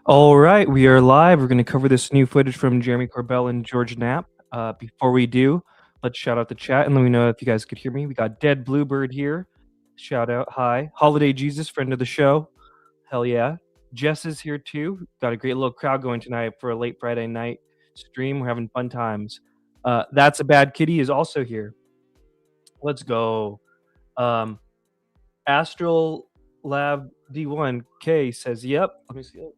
All right, we are live. We're going to cover this new footage from Jeremy Corbell and George Knapp. Before we do, let's shout out the chat and let me know if you guys could hear me. We got Dead Bluebird here. Shout out. Hi. Holiday Jesus, friend of the show. Hell yeah. Jess is here too. Got a great little crowd going tonight for a late Friday night stream. We're having fun times. That's a Bad Kitty is also here. Let's go. Astral Lab D1K says, yep. Let me see. Oh,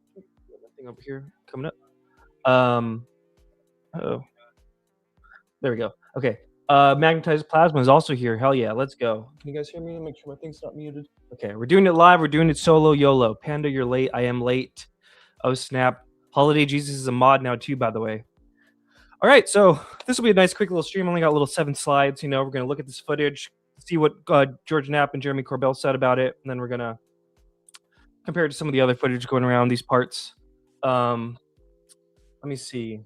that thing over here coming up. Oh, there we go. Okay. Magnetized plasma is also here. Hell yeah, let's go. Can you guys hear me? Make sure my thing's not muted. Okay, we're doing it live. We're doing it solo YOLO. Panda, you're late. I am late. Oh snap. Holiday Jesus is a mod now too, by the way. All right, so this will be a nice quick little stream. Only got little 7 slides. You know, we're gonna look at this footage, see what George Knapp and Jeremy Corbell said about it, and then we're gonna compare it to some of the other footage going around these parts. Let me see.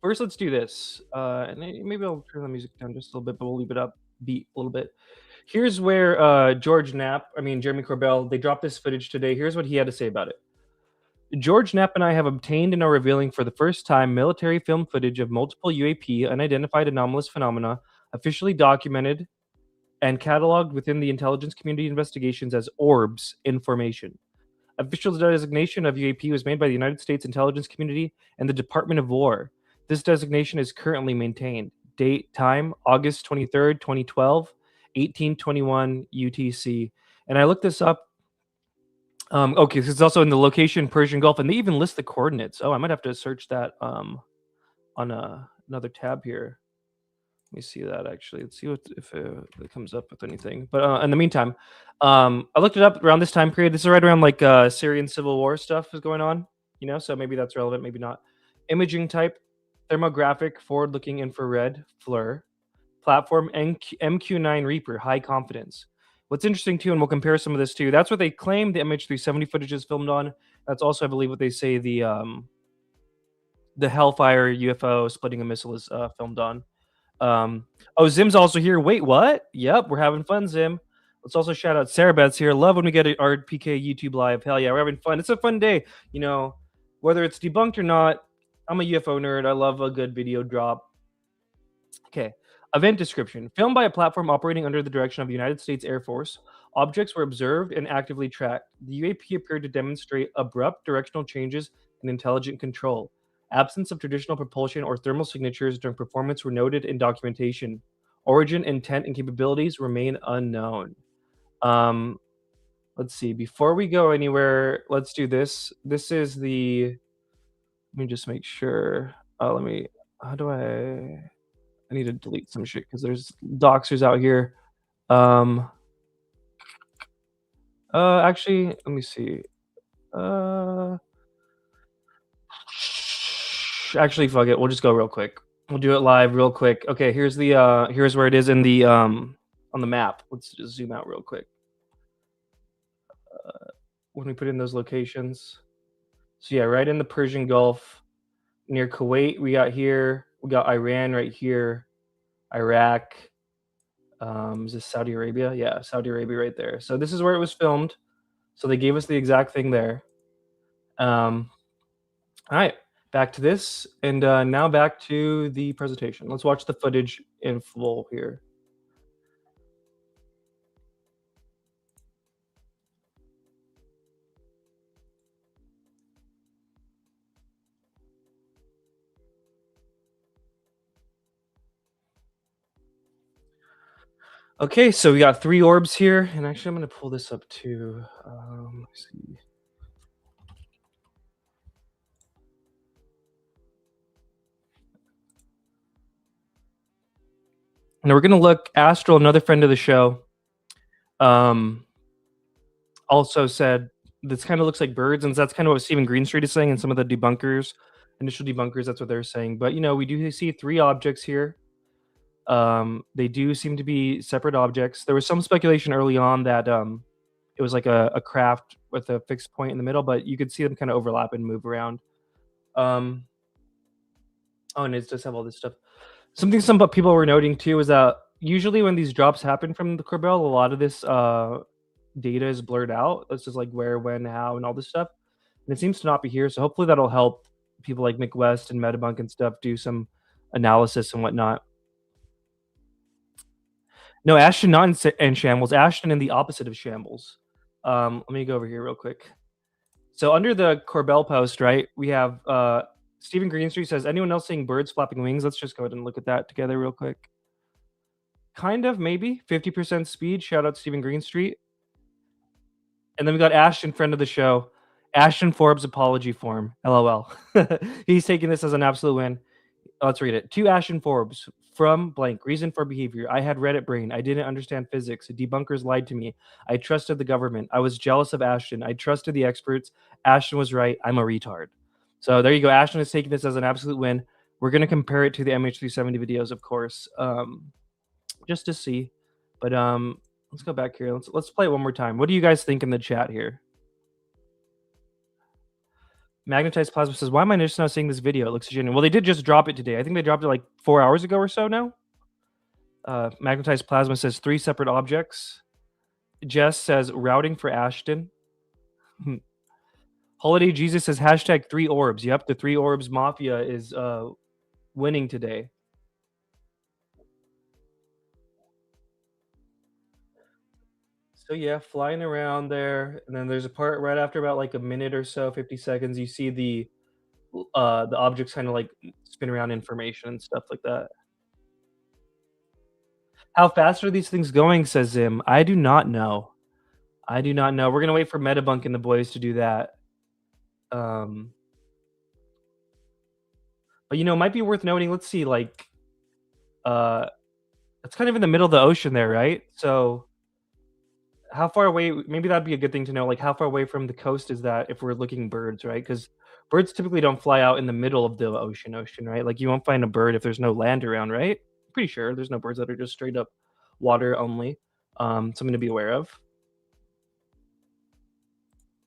First, let's do this. And maybe I'll turn the music down just a little bit, but we'll leave it up beat a little bit. Here's where Jeremy Corbell, they dropped this footage today. Here's what he had to say about it. George Knapp and I have obtained and are revealing for the first time military film footage of multiple UAP, unidentified anomalous phenomena, officially documented and cataloged within the intelligence community investigations as Orbs information. Official designation of UAP was made by the United States intelligence community and the Department of War. This designation is currently maintained. Date, time, August 23rd, 2012, 1821 UTC. And I looked this up. Okay, this is also in the location Persian Gulf, and they even list the coordinates. Oh, I might have to search that on another tab here. Let me see that actually. Let's see if it comes up with anything. But in the meantime, I looked it up around this time period. This is right around like Syrian civil war stuff is going on, you know, so maybe that's relevant, maybe not. Imaging type, thermographic, forward-looking infrared, FLIR. Platform, MQ9 Reaper, high confidence. What's interesting too, and we'll compare some of this too, that's what they claim the MH370 footage is filmed on. That's also, I believe, what they say the Hellfire UFO splitting a missile is filmed on. Oh, Zim's also here. Wait, what? Yep, we're having fun, Zim. Let's also shout out Sarah Beth's here. Love when we get our PK YouTube live. Hell yeah, we're having fun. It's a fun day. You know, whether it's debunked or not, I'm a UFO nerd. I love a good video drop. Okay. Event description. Filmed by a platform operating under the direction of the United States Air Force, objects were observed and actively tracked. The UAP appeared to demonstrate abrupt directional changes and intelligent control. Absence of traditional propulsion or thermal signatures during performance were noted in documentation. Origin, intent, and capabilities remain unknown. Let's see. Before we go anywhere, let's do this. This is the... Let me just make sure. How do I need to delete some shit because there's doxers out here. Actually, let me see. Actually, fuck it. We'll just go real quick. We'll do it live real quick. Okay, here's the here's where it is in the on the map. Let's just zoom out real quick. When we put in those locations. So yeah, right in the Persian Gulf, near Kuwait, we got here. We got Iran right here, Iraq. Is this Saudi Arabia? Yeah, Saudi Arabia right there. So this is where it was filmed. So they gave us the exact thing there. All right, back to this. And now back to the presentation. Let's watch the footage in full here. Okay, so we got 3 orbs here, and actually I'm going to pull this up too. Let's see. And we're going to look, Astral, another friend of the show, also said this kind of looks like birds, and that's kind of what Stephen Greenstreet is saying, and some of the debunkers, initial debunkers, that's what they're saying. But, you know, we do see 3 objects here. They do seem to be separate objects. There was some speculation early on that it was like a craft with a fixed point in the middle, but you could see them kind of overlap and move around. Oh, and it does have all this stuff. Something some people were noting too is that usually when these drops happen from the Corbell, a lot of this data is blurred out. This is like where, when, how, and all this stuff. and it seems to not be here. So hopefully that'll help people like McWest and Metabunk and stuff do some analysis and whatnot. No, Ashton not in shambles. Ashton in the opposite of shambles. Let me go over here real quick. So under the Corbell post, right, we have Stephen Greenstreet says, anyone else seeing birds flapping wings? Let's just go ahead and look at that together real quick. Kind of, maybe 50% speed. Shout out Stephen Greenstreet. And then we got Ashton, friend of the show. Ashton Forbes apology form. LOL. He's taking this as an absolute win. Let's read it. To Ashton Forbes from blank. Reason for behavior. I had Reddit brain. I didn't understand physics. Debunkers lied to me. I trusted the government. I was jealous of Ashton. I trusted the experts. Ashton was right. I'm a retard. So there you go. Ashton is taking this as an absolute win. We're going to compare it to the MH370 videos, of course, just to see. But let's go back here. Let's play it one more time. What do you guys think in the chat here? Magnetized Plasma says, why am I just now seeing this video? It looks genuine. Well, they did just drop it today. I think they dropped it like 4 hours ago or so now. Magnetized Plasma says 3 separate objects. Jess says routing for Ashton. Holiday Jesus says hashtag 3 orbs. Yep, the 3 orbs mafia is winning today. So yeah, flying around there, and then there's a part right after about like a minute or so, 50 seconds, you see the objects kind of like spin around information and stuff like that. How fast are these things going, says Zim? I do not know. I do not know. We're gonna wait for Metabunk and the boys to do that. But you know, it might be worth noting. Let's see, like, it's kind of in the middle of the ocean there, right? So, how far away? Maybe that'd be a good thing to know. Like, how far away from the coast is that if we're looking birds, right? Because birds typically don't fly out in the middle of the ocean, right? Like, you won't find a bird if there's no land around, right? Pretty sure there's no birds that are just straight up water only. Something to be aware of.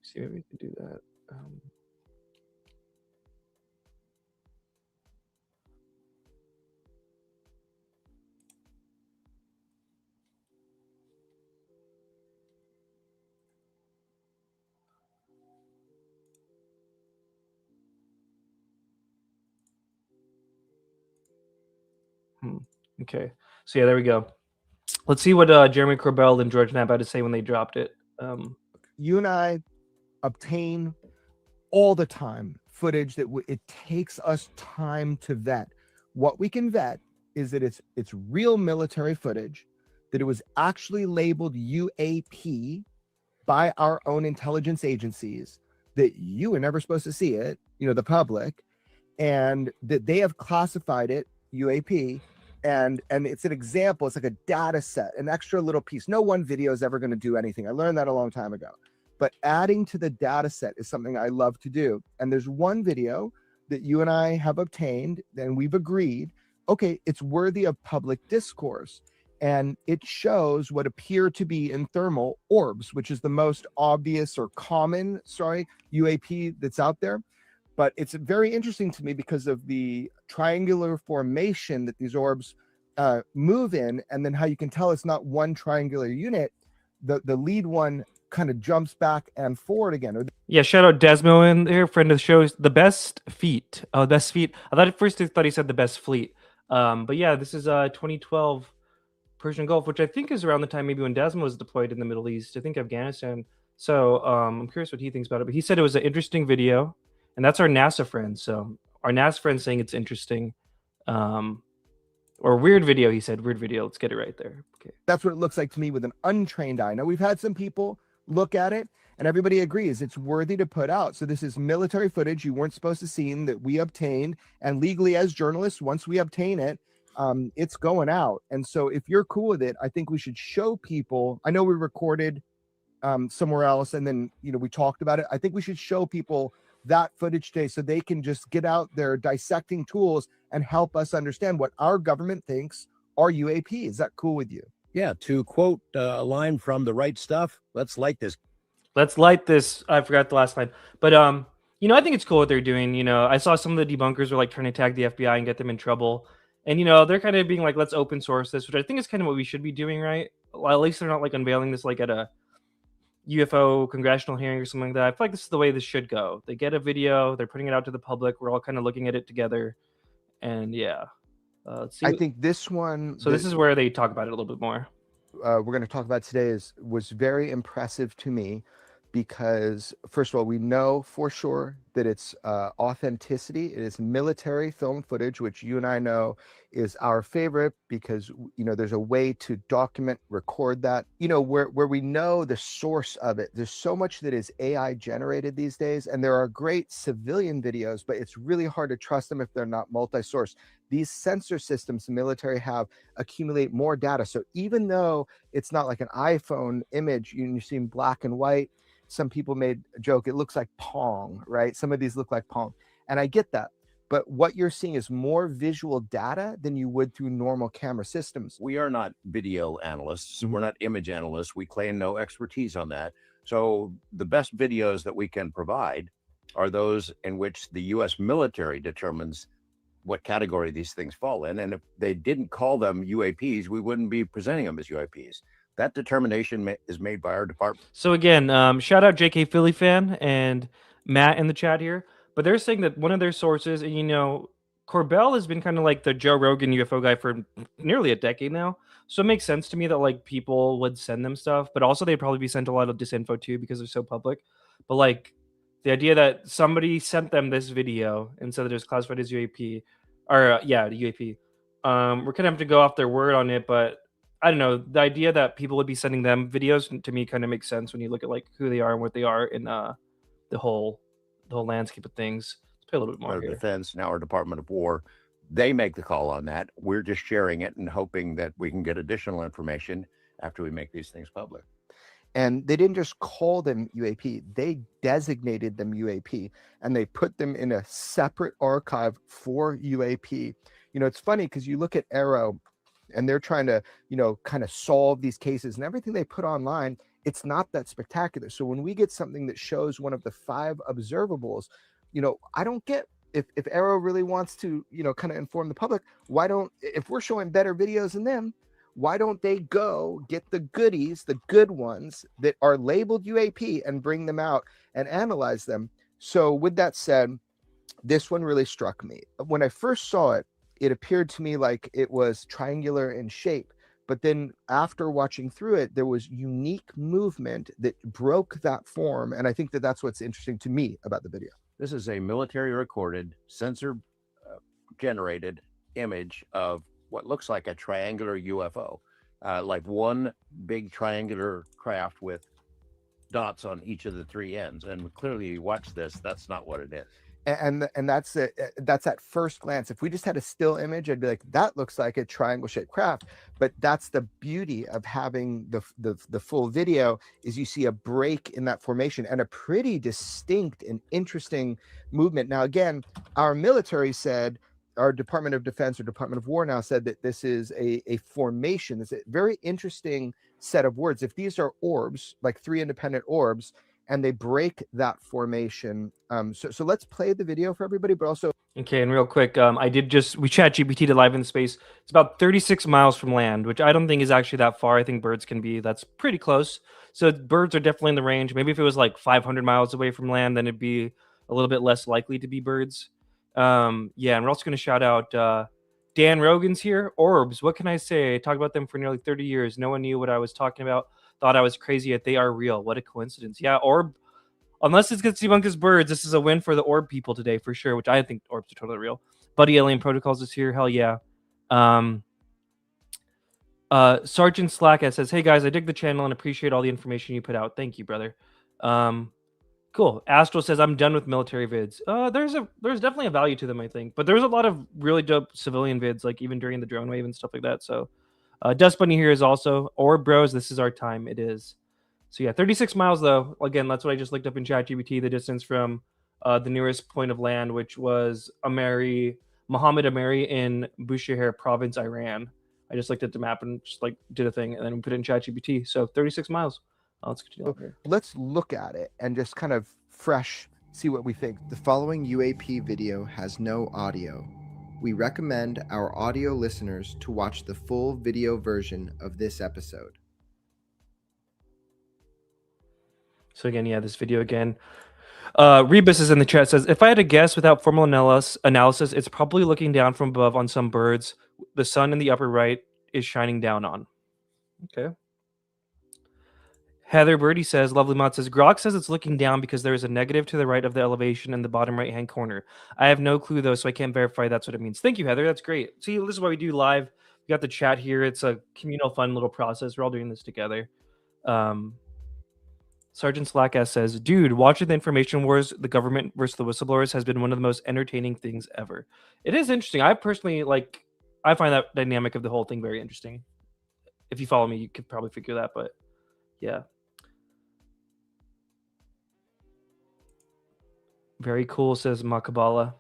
See if we can do that. Okay, so yeah, there we go. Let's see what Jeremy Corbell and George Knapp had to say when they dropped it. You and I obtain all the time footage that it takes us time to vet. What we can vet is that it's real military footage, that it was actually labeled UAP by our own intelligence agencies, that you were never supposed to see it, you know, the public, and that they have classified it UAP. And it's an example. It's like a data set, an extra little piece. No one video is ever going to do anything. I learned that a long time ago. But adding to the data set is something I love to do. And there's one video that you and I have obtained, and we've agreed, okay, it's worthy of public discourse. And it shows what appear to be in thermal orbs, which is the most obvious or common, UAP that's out there. But it's very interesting to me because of the triangular formation that these orbs move in, and then how you can tell it's not one triangular unit. The lead one kind of jumps back and forward again. Yeah, shout out Desmo in there, friend of the show. The best feet. Oh, best feet. I thought at first he said the best fleet. But yeah, this is 2012 Persian Gulf, which I think is around the time maybe when Desmo was deployed in the Middle East. I think Afghanistan. So I'm curious what he thinks about it. But he said it was an interesting video. And that's our NASA friend. So our NASA friend saying it's interesting. Or weird video, he said. Weird video. Let's get it right there. Okay. That's what it looks like to me with an untrained eye. Now, we've had some people look at it, and everybody agrees it's worthy to put out. So this is military footage you weren't supposed to see that we obtained. And legally, as journalists, once we obtain it, it's going out. And so if you're cool with it, I think we should show people. I know we recorded somewhere else, and then, you know, we talked about it. I think we should show people that footage today so they can just get out their dissecting tools and help us understand what our government thinks are UAP. Is that cool with you? Yeah, to quote a line from The Right Stuff, let's light this. Let's light this. I forgot the last line. But you know, I think it's cool what they're doing. You know, I saw some of the debunkers were like trying to tag the FBI and get them in trouble. And you know, they're kind of being like, let's open source this, which I think is kind of what we should be doing, right? Well, at least they're not like unveiling this like at a UFO congressional hearing or something like that. I feel like this is the way this should go. They get a video, they're putting it out to the public. We're all kind of looking at it together, and yeah. Let's see. I think this one. So this is where they talk about it a little bit more. We're going to talk about today was very impressive to me, because first of all, we know for sure that it's authenticity. It is military film footage, which you and I know is our favorite, because there's a way to document, record that, where we know the source of it. There's so much that is AI generated these days, and there are great civilian videos, but it's really hard to trust them if they're not multi-source. These sensor systems the military have accumulate more data. So even though it's not like an iPhone image, you're seeing black and white, some people made a joke, it looks like Pong, right? Some of these look like Pong, and I get that. But what you're seeing is more visual data than you would through normal camera systems. We are not video analysts. We're not image analysts. We claim no expertise on that. So the best videos that we can provide are those in which the U.S. military determines what category these things fall in. And if they didn't call them UAPs, we wouldn't be presenting them as UAPs. That determination is made by our department. So again, shout out JK Philly fan and Matt in the chat here. But they're saying that one of their sources, and Corbell has been kind of like the Joe Rogan UFO guy for nearly a decade now. So it makes sense to me that like people would send them stuff, but also they'd probably be sent a lot of disinfo too because they're so public. But like the idea that somebody sent them this video and said that it was classified as UAP, or the UAP. We're gonna have to go off their word on it, but I don't know. The idea that people would be sending them videos to me kind of makes sense when you look at like who they are and what they are in the whole landscape of things. Let's play a little bit more Our here. Defense, now our Department of War, they make the call on that. We're just sharing it and hoping that we can get additional information after we make these things public. And they didn't just call them UAP, they designated them UAP, and they put them in a separate archive for UAP. It's funny because you look at Arrow and they're trying to, kind of solve these cases, and everything they put online, it's not that spectacular. So when we get something that shows one of the 5 observables, I don't get if Arrow really wants to, kind of inform the public, if we're showing better videos than them, why don't they go get the goodies, the good ones that are labeled UAP, and bring them out and analyze them? So with that said, this one really struck me. When I first saw it, it appeared to me like it was triangular in shape. But then after watching through it, there was unique movement that broke that form. And I think that that's what's interesting to me about the video. This is a military recorded, sensor generated image of what looks like a triangular UFO, like one big triangular craft with dots on each of the 3 ends. And clearly you watch this, that's not what it is. And that's it. That's at first glance. If we just had a still image, I'd be like, that looks like a triangle shaped craft. But that's the beauty of having the full video, is you see a break in that formation and a pretty distinct and interesting movement. Now, again, our military said, our Department of Defense or Department of War now said that this is a formation. It's a very interesting set of words. If these are orbs, like 3 independent orbs, and they break that formation. So let's play the video for everybody, but also. Okay, and real quick, we chat GPT'd live in space. It's about 36 miles from land, which I don't think is actually that far. I think birds can be, that's pretty close. So birds are definitely in the range. Maybe if it was like 500 miles away from land, then it'd be a little bit less likely to be birds. And we're also going to shout out Dan Rogan's here. Orbs, what can I say? I talked about them for nearly 30 years. No one knew what I was talking about. Thought I was crazy, yet they are real. What a coincidence. Yeah, Orb, unless it gets debunked as birds, this is a win for the Orb people today for sure, which I think Orbs are totally real. Buddy Alien Protocols is here. Hell yeah. Sergeant Slack says, hey guys, I dig the channel and appreciate all the information you put out. Thank you, brother. Cool. Astral says, I'm done with military vids. There's definitely a value to them, I think. But there's a lot of really dope civilian vids, like even during the drone wave and stuff like that. So Dust Bunny here is also Orb Bros. This is our time. It is. So yeah, 36 miles though. Again, that's what I just looked up in ChatGPT. The distance from the nearest point of land, which was Muhammad Ameri in Bushehr province, Iran. I just looked at the map and just like did a thing, and then we put it in ChatGPT. So 36 miles. Let's continue. Let's look at it and just kind of see what we think. The following UAP video has no audio. We recommend our audio listeners to watch the full video version of this episode. So again, yeah, this video again. Rebus is in the chat, says, if I had to guess without formal analysis, it's probably looking down from above on some birds. The sun in the upper right is shining down on. Okay. Heather Birdie says, lovely mod says, Grok says it's looking down because there is a negative to the right of the elevation in the bottom right hand corner. I have no clue though, so I can't verify that's what it means. Thank you, Heather. That's great. See, this is why we do live. We got the chat here. It's a communal, fun little process. We're all doing this together. Sergeant Slackass says, dude, watching the information wars, the government versus the whistleblowers, has been one of the most entertaining things ever. It is interesting. I personally I find that dynamic of the whole thing very interesting. If you follow me, you could probably figure that, but yeah. Very cool, says Makabala.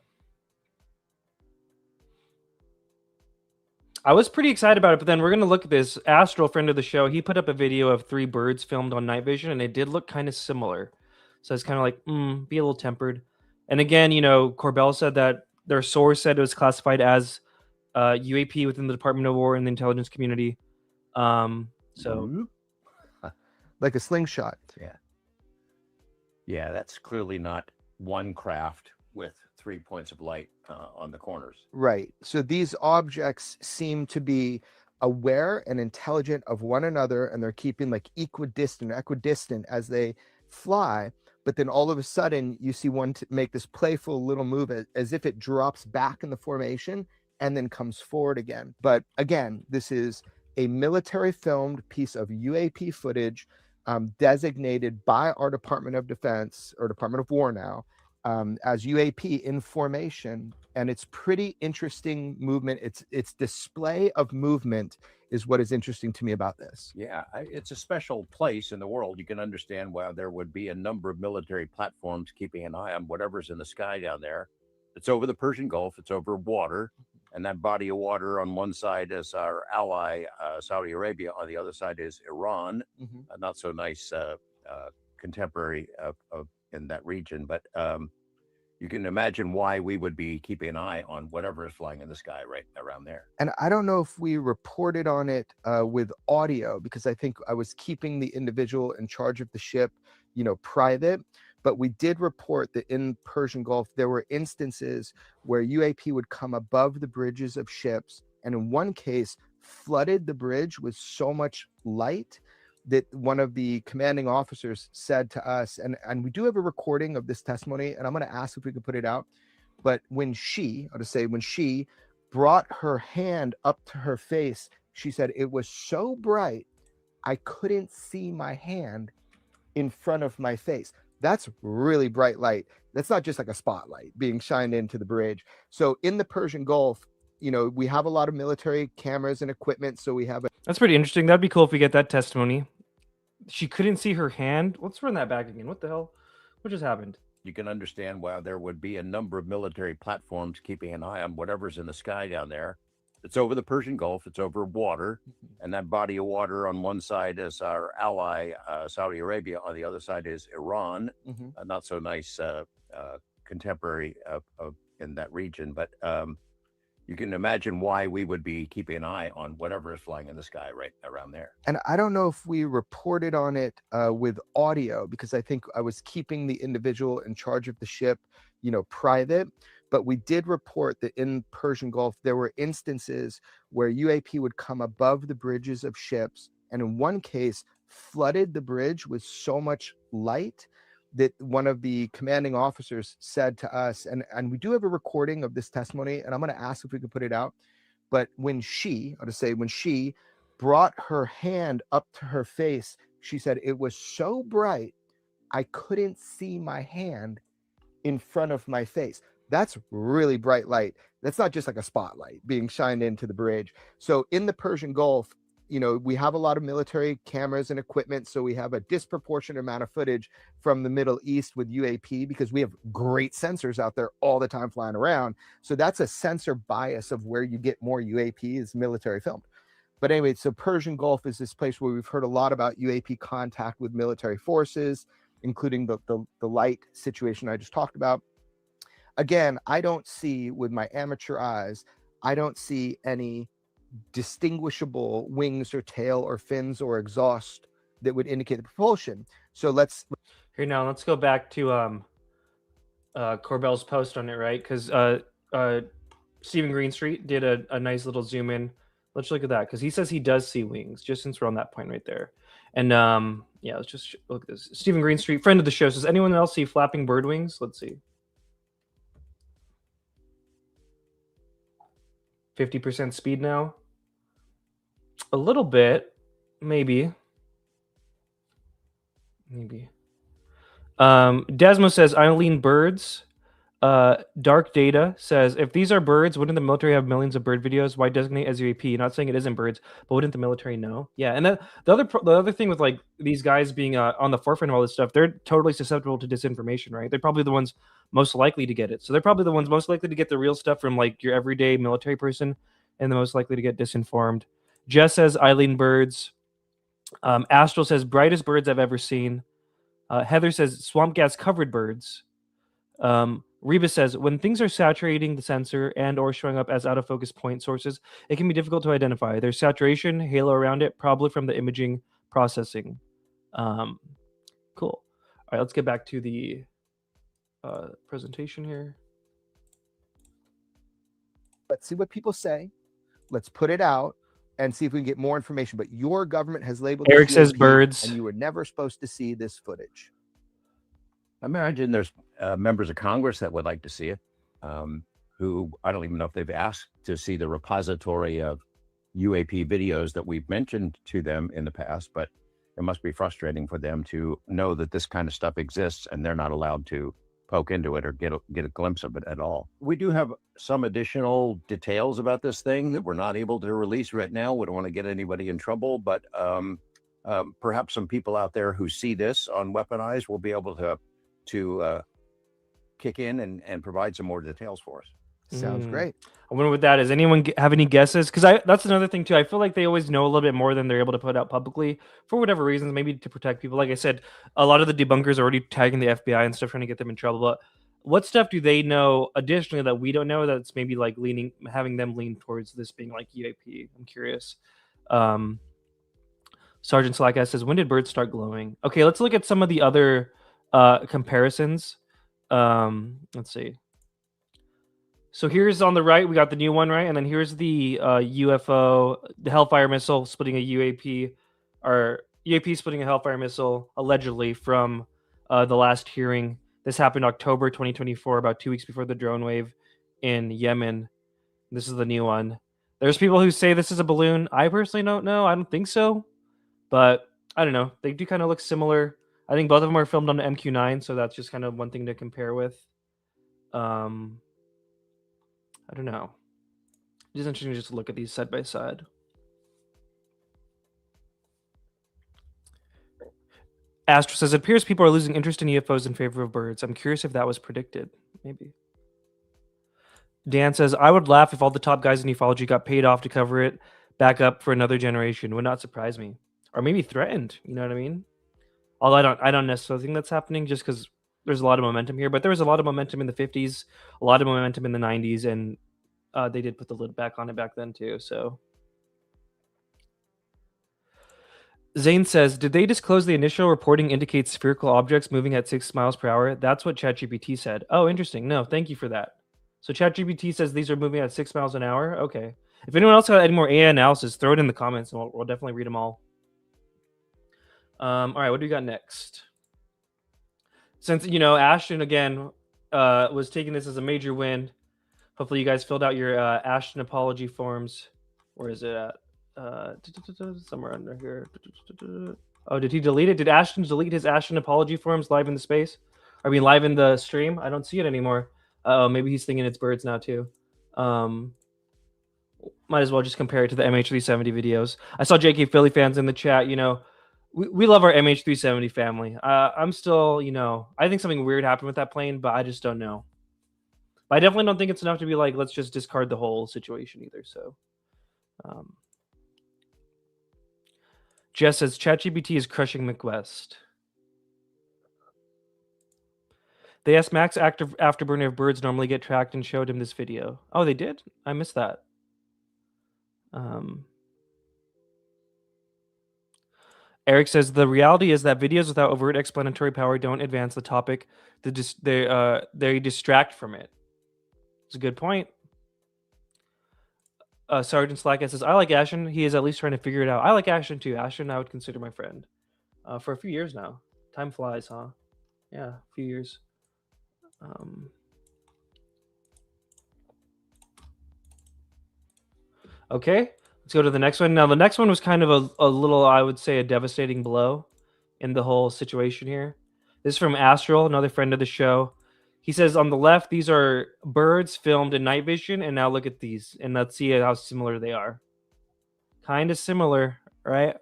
I was pretty excited about it, but then we're going to look at this. Astral, friend of the show, he put up a video of 3 birds filmed on night vision, and it did look kind of similar. So it's kind of like, be a little tempered. And again, you know, Corbell said that their source said it was classified as UAP within the Department of War and the intelligence community. So like a slingshot. Yeah, that's clearly not one craft with 3 points of light on the corners. Right. So these objects seem to be aware and intelligent of one another, and they're keeping like equidistant as they fly. But then all of a sudden, you see one make this playful little move as if it drops back in the formation and then comes forward again. But again, this is a military filmed piece of UAP footage designated by our Department of Defense, or Department of War now, as UAP in formation, and it's pretty interesting movement. Its display of movement is what is interesting to me about this. Yeah, it's a special place in the world. You can understand why there would be a number of military platforms keeping an eye on whatever's in the sky down there. It's over the Persian Gulf. It's over water, and that body of water on one side is our ally Saudi Arabia. On the other side is Iran, a not so nice contemporary of in that region, but you can imagine why we would be keeping an eye on whatever is flying in the sky right around there. And I don't know if we reported on it with audio, because I think I was keeping the individual in charge of the ship, you know, private. But we did report that in Persian Gulf, there were instances where UAP would come above the bridges of ships, and in one case, flooded the bridge with so much light that one of the commanding officers said to us, and we do have a recording of this testimony, and I'm going to ask if we could put it out. But when she brought her hand up to her face, she said, it was so bright, I couldn't see my hand in front of my face. That's really bright light. That's not just like a spotlight being shined into the bridge. So in the Persian Gulf, you know, we have a lot of military cameras and equipment. So we have that's pretty interesting. That'd be cool if we get that testimony. She couldn't see her hand. Let's run that back again. What the hell? What just happened? You can understand why there would be a number of military platforms keeping an eye on whatever's in the sky down there. It's over the Persian Gulf. It's over water, and that body of water on one side is our ally Saudi Arabia. On the other side is Iran, a not so nice contemporary of in that region. But you can imagine why we would be keeping an eye on whatever is flying in the sky right around there. And I don't know if we reported on it with audio, because I think I was keeping the individual in charge of the ship, you know, private. But we did report that in Persian Gulf, there were instances where UAP would come above the bridges of ships, and in one case, flooded the bridge with so much light that one of the commanding officers said to us, and we do have a recording of this testimony, and I'm going to ask if we could put it out. But when she brought her hand up to her face, she said, it was so bright, I couldn't see my hand in front of my face. That's really bright light. That's not just like a spotlight being shined into the bridge. So in the Persian Gulf, you know, we have a lot of military cameras and equipment. So we have a disproportionate amount of footage from the Middle East with UAP, because we have great sensors out there all the time flying around. So that's a sensor bias of where you get more UAP is military filmed. But anyway, so Persian Gulf is this place where we've heard a lot about UAP contact with military forces, including the light situation I just talked about. Again, I don't see, with my amateur eyes, I don't see any distinguishable wings or tail or fins or exhaust that would indicate the propulsion. So let's Here now, let's go back to Corbell's post on it, right? Because Stephen Greenstreet did a nice little zoom in. Let's look at that because he says he does see wings. Just since we're on that point right there, and yeah, let's just look at this. Stephen Greenstreet, friend of the show, says anyone else see flapping bird wings? Let's see. 50% speed now. A little bit, maybe. Desmo says Eileen birds. Dark Data says if these are birds, wouldn't the military have millions of bird videos? Why designate as UAP? Not saying it isn't birds, but wouldn't the military know? Yeah, and the other thing with like these guys being on the forefront of all this stuff, they're totally susceptible to disinformation, right? They're probably the ones most likely to get it. So they're probably the ones most likely to get the real stuff from like your everyday military person, and the most likely to get disinformed. Jess says Eileen birds. Astral says brightest birds I've ever seen. Heather says swamp gas covered birds. Reba says when things are saturating the sensor and or showing up as out of focus point sources, it can be difficult to identify. There's saturation, halo around it, probably from the imaging processing. Cool. All right, let's get back to the presentation here. Let's see what people say. Let's put it out and see if we can get more information. But your government has labeled Eric this says UAP, birds. and you were never supposed to see this footage. I imagine there's members of Congress that would like to see it, who I don't even know if they've asked to see the repository of UAP videos that we've mentioned to them in the past, but it must be frustrating for them to know that this kind of stuff exists and they're not allowed to poke into it or get a glimpse of it at all. We do have some additional details about this thing that we're not able to release right now. We don't want to get anybody in trouble, but perhaps some people out there who see this on Weaponized will be able to kick in and provide some more details for us. Sounds great. I wonder what that is. Anyone have any guesses? Because that's another thing too. I feel like they always know a little bit more than they're able to put out publicly for whatever reasons, maybe to protect people. Like I said, a lot of the debunkers are already tagging the FBI and stuff, trying to get them in trouble. But what stuff do they know additionally that we don't know that's maybe like having them lean towards this being like UAP? I'm curious. Sergeant Slack says, when did birds start glowing? Okay, let's look at some of the other comparisons. Let's see. So here's on the right, we got the new one, right? And then here's the UFO, the Hellfire missile splitting a UAP, or UAP splitting a Hellfire missile, allegedly, from the last hearing. This happened October 2024, about 2 weeks before the drone wave in Yemen. This is the new one. There's people who say this is a balloon. I personally don't know. I don't think so. But I don't know. They do kind of look similar. I think both of them are filmed on the MQ-9, so that's just kind of one thing to compare with. I don't know. It's interesting just to look at these side by side. Astro says, it appears people are losing interest in UFOs in favor of birds. I'm curious if that was predicted. Maybe. Dan says, I would laugh if all the top guys in ufology got paid off to cover it back up for another generation. Would not surprise me. Or maybe threatened. You know what I mean? Although I don't necessarily think that's happening just because there's a lot of momentum here. But there was a lot of momentum in the 50s, a lot of momentum in the 90s, and they did put the lid back on it back then too. So Zane says, did they disclose the initial reporting indicates spherical objects moving at 6 miles per hour? That's what ChatGPT said. Oh, interesting. No, thank you for that. So ChatGPT says these are moving at 6 miles an hour. Okay. If anyone else got any more AI analysis, throw it in the comments and we'll definitely read them all. All right, what do we got next? Since, Ashton, again, was taking this as a major win. Hopefully you guys filled out your Ashton apology forms. Where is it at? Somewhere under here. Oh, did he delete it? Did Ashton delete his Ashton apology forms live in the space? I mean, live in the stream? I don't see it anymore. Maybe he's thinking it's birds now too. Might as well just compare it to the MH370 videos. I saw JK Philly fans in the chat. We love our MH370 family. I'm still, I think something weird happened with that plane, but I just don't know. But I definitely don't think it's enough to be like, let's just discard the whole situation either. So, Jess says ChatGPT is crushing McWest. They asked Max Afterburner if birds normally get tracked and showed him this video. Oh, they did? I missed that. Eric says the reality is that videos without overt explanatory power don't advance the topic. They distract from it. It's a good point. Sergeant Slack says, I like Ashton. He is at least trying to figure it out. I like Ashton too. Ashton I would consider my friend. For a few years now. Time flies, huh? Yeah, a few years. Okay, let's go to the next one. Now, the next one was kind of a little, I would say, a devastating blow in the whole situation here. This is from Astral, another friend of the show. He says on the left, these are birds filmed in night vision, and now look at these, and let's see how similar they are. Kind of similar, right?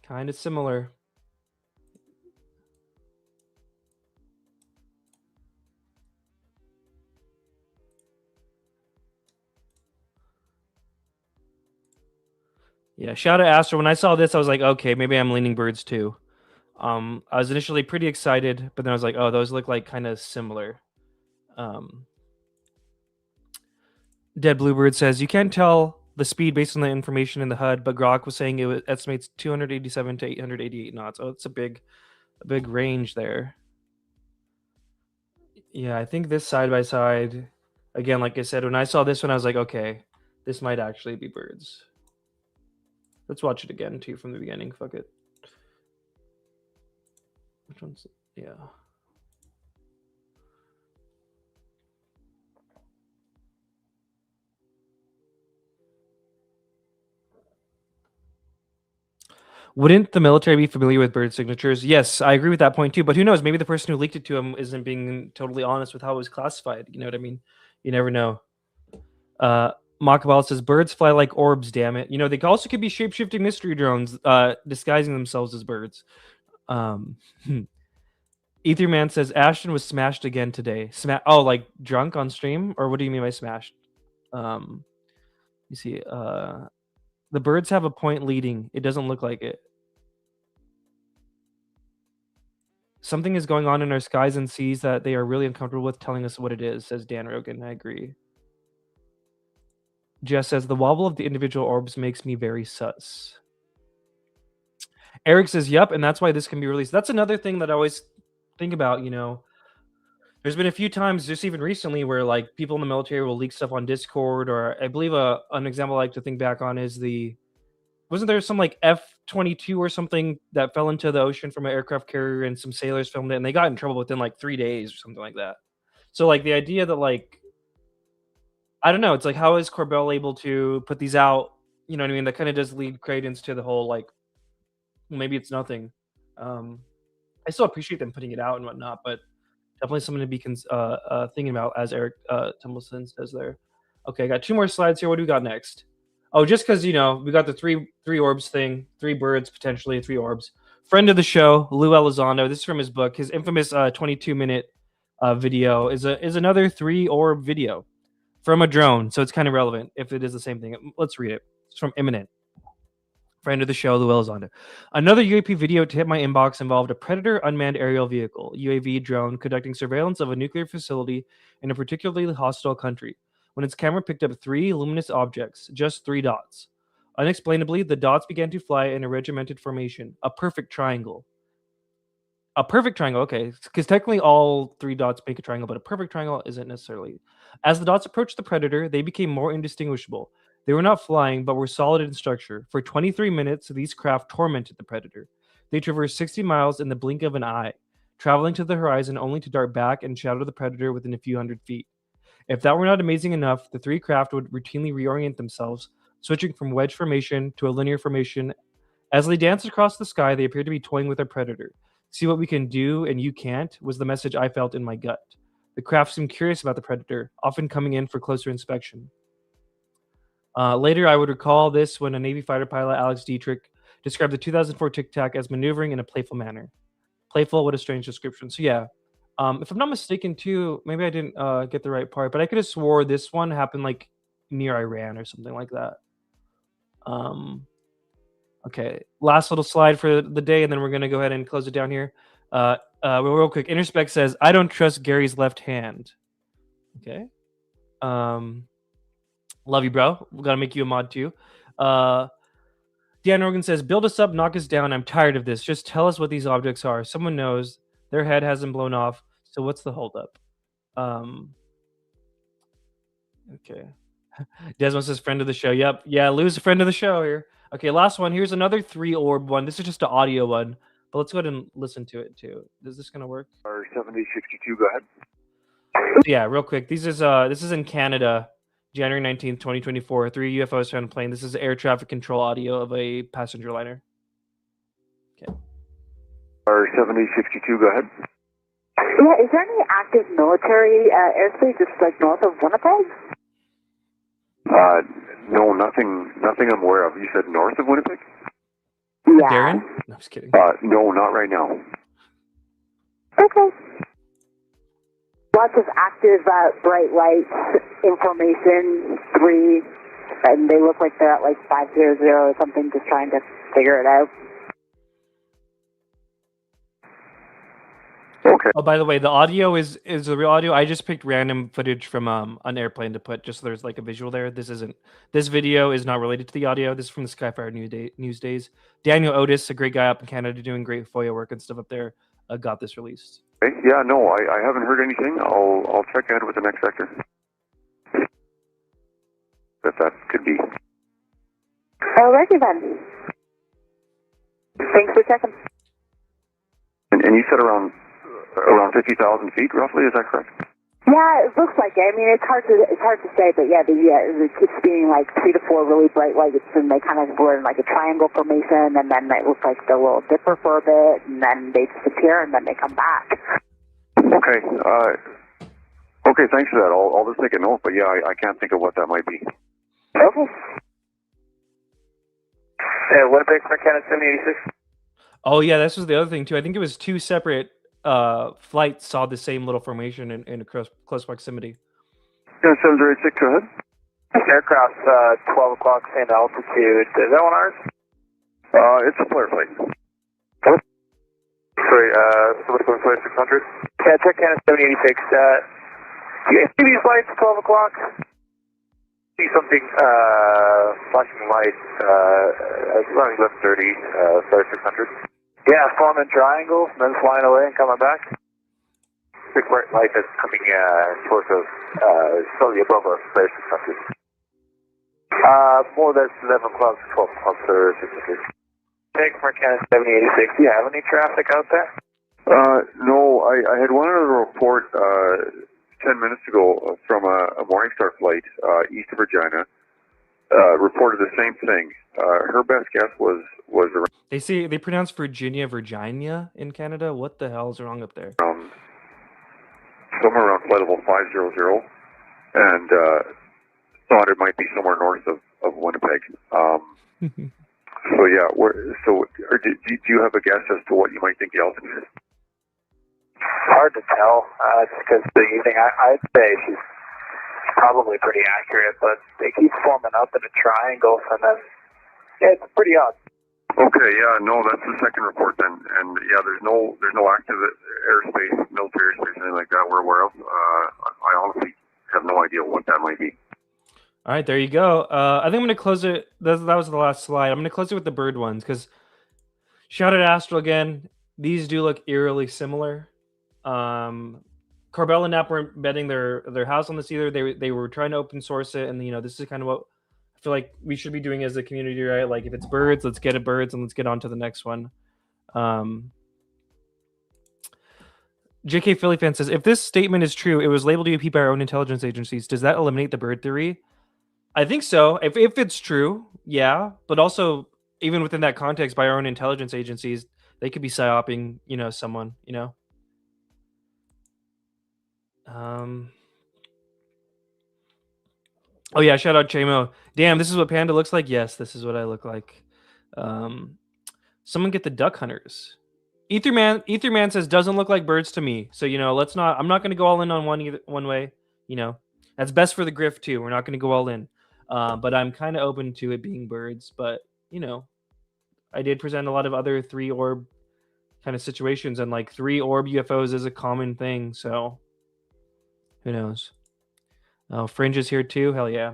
Kind of similar. Yeah, shout out Astro. When I saw this, I was like, okay, maybe I'm leaning birds too. I was initially pretty excited, but then I was like, oh, those look like kind of similar. Dead Bluebird says you can't tell the speed based on the information in the HUD, but Grok was saying it estimates 287 to 888 knots. Oh, it's a big range there. Yeah, I think this side by side, again, like I said, when I saw this one, I was like, okay, this might actually be birds. Let's watch it again too from the beginning. Fuck it. Which one's? Yeah. Wouldn't the military be familiar with bird signatures? Yes, I agree with that point too. But who knows? Maybe the person who leaked it to him isn't being totally honest with how it was classified. You know what I mean? You never know. Makabal says birds fly like orbs. Damn it! You know they also could be shape-shifting mystery drones, disguising themselves as birds. Etherman says Ashton was smashed again today. Oh, like drunk on stream, or what do you mean by smashed? You see, the birds have a point leading. It doesn't look like it. Something is going on in our skies and seas that they are really uncomfortable with telling us what it is, says Dan Rogan. I agree. Jess says the wobble of the individual orbs makes me very sus. Eric says, yep, and that's why this can be released. That's another thing that I always think about, you know. There's been a few times, just even recently, where like people in the military will leak stuff on Discord, or I believe an example I like to think back on is wasn't there some like F-22 or something that fell into the ocean from an aircraft carrier and some sailors filmed it and they got in trouble within like 3 days or something like that. So like the idea that like, I don't know, it's like how is Corbell able to put these out? You know what I mean? That kind of does lead credence to the whole like, maybe it's nothing. I still appreciate them putting it out and whatnot, but definitely something to be thinking about, as Eric Tumbleson says there. Okay, I got 2 more slides here. What do we got next? Oh, just because, you know, we got the three orbs thing, 3 birds, potentially 3 orbs. Friend of the show, Lou Elizondo. This is from his book. His infamous 22-minute video is another 3 orb video from a drone. So it's kind of relevant if it is the same thing. Let's read it. It's from Imminent. Friend of the show, Lou Elizondo. Another UAP video to hit my inbox involved a Predator unmanned aerial vehicle, UAV drone, conducting surveillance of a nuclear facility in a particularly hostile country, when its camera picked up 3 luminous objects, just 3 dots. Unexplainably, the dots began to fly in a regimented formation, a perfect triangle. A perfect triangle, okay, because technically all 3 dots make a triangle, but a perfect triangle isn't necessarily. As the dots approached the Predator, they became more indistinguishable. They were not flying, but were solid in structure. For 23 minutes, these craft tormented the Predator. They traversed 60 miles in the blink of an eye, traveling to the horizon only to dart back and shadow the Predator within a few hundred feet. If that were not amazing enough, the 3 craft would routinely reorient themselves, switching from wedge formation to a linear formation. As they danced across the sky, they appeared to be toying with their Predator. See what we can do and you can't, was the message I felt in my gut. The craft seemed curious about the Predator, often coming in for closer inspection. Later, I would recall this when a Navy fighter pilot, Alex Dietrich, described the 2004 Tic Tac as maneuvering in a playful manner. Playful, what a strange description. So yeah, if I'm not mistaken too, maybe I didn't get the right part, but I could have swore this one happened like near Iran or something like that. Okay, last little slide for the day, and then we're going to go ahead and close it down here. Real quick, Interspec says, I don't trust Gary's left hand. Okay. Love you, bro. We got to make you a mod too. Dan Organ says, build us up, knock us down. I'm tired of this. Just tell us what these objects are. Someone knows. Their head hasn't blown off. So what's the holdup? Okay. Desmond says, friend of the show. Yep. Yeah, Lou's a friend of the show here. Okay, last one. Here's another 3-orb one. This is just an audio one. But let's go ahead and listen to it too. Is this gonna work? 7062, go ahead. So yeah, real quick. This is in Canada, January 19th, 2024. 3 UFOs found plane. This is air traffic control audio of a passenger liner. Okay. 7062, go ahead. Yeah, is there any active military airspace just like north of Winnipeg? No, nothing I'm aware of. You said north of Winnipeg? Yeah. Darren? No, I'm just kidding. No, not right now. Okay. Lots of active bright lights, information, 3, and they look like they're at like 500 or something, just trying to figure it out. Okay. Oh, by the way, the audio is the real audio. I just picked random footage from an airplane to put just so there's like a visual there. This video is not related to the audio. This is from the Skyfire News Days. Daniel Otis, a great guy up in Canada doing great FOIA work and stuff up there, got this released. Okay. Yeah, no, I haven't heard anything. I'll check in with the next sector. If that could be. Alrighty then. Thanks for checking. And you said around 50,000 feet, roughly. Is that correct? Yeah, it looks like it. I mean, it's hard to say, but yeah, it keeps being like 3 to 4 really bright lights, and they kind of were in like a triangle formation, and then it looks like the little dipper for a bit, and then they disappear, and then they come back. Okay. Okay, thanks for that. I'll just take a note, but yeah, I can't think of what that might be. Okay. Winnipeg, Canada 7086. Oh yeah, this was the other thing too. I think it was 2 separate flights saw the same little formation in a close proximity. Yeah, 7086, go ahead. Aircraft 12 o'clock, same altitude. Is that one ours? It's a FLIR flight. Sorry, somebody going FLIR 600? Yeah, check Canada 7086. Do you see these lights 12 o'clock? See something flashing lights around 11:30, FLIR 600. Yeah, forming triangles and then flying away and coming back. Big bright light that's coming towards us, slightly above us, FLIR 600. More or less 11 o'clock to 12 o'clock, FLIR 600. Take for Canada 7086. Do you have any traffic out there? No, I had one other report 10 minutes ago from a Morningstar flight east of Regina. Reported the same thing. Her best guess was around. They pronounce Virginia in Canada. What the hell is wrong up there? Somewhere around flight level 500, and thought it might be somewhere north of Winnipeg. So yeah, do you have a guess as to what you might think the altitude is? Hard to tell, just because the evening, I'd say she's probably pretty accurate, but they keep forming up in a triangle, and then it's pretty odd. Okay, yeah, no, that's the second report then, and yeah, there's no active airspace, military airspace, anything like that we're aware of. I honestly have no idea what that might be. All right, there you go. I think I'm going to close it. That was the last slide. I'm going to close it with the bird ones because shout out Astral again. These do look eerily similar. Corbell and Knapp were betting their house on this either. They were trying to open source it, and this is kind of what I feel like we should be doing as a community, right? Like if it's birds, let's get it birds, and let's get on to the next one. JK Philly fan says, if this statement is true, it was labeled UAP by our own intelligence agencies. Does that eliminate the bird theory? I think so. If it's true, yeah. But also, even within that context, by our own intelligence agencies, they could be psyoping, someone, Oh yeah, shout out Chamo. Damn, this is what Panda looks like. Yes, this is what I look like. Someone get the duck hunters. Etherman says doesn't look like birds to me. So let's not. I'm not going to go all in on one way. That's best for the grift too. We're not going to go all in. But I'm kind of open to it being birds. But I did present a lot of other 3-orb kind of situations, and like 3-orb UFOs is a common thing. So who knows? Oh, Fringe is here too. Hell yeah!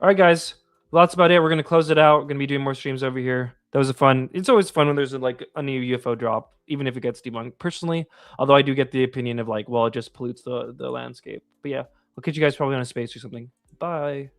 All right, guys. Well, that's about it. We're gonna close it out. We're gonna be doing more streams over here. That was a fun. It's always fun when there's a new UFO drop, even if it gets debunked. Personally, although I do get the opinion of like, well, it just pollutes the landscape. But yeah, I'll catch you guys probably on a space or something. Bye.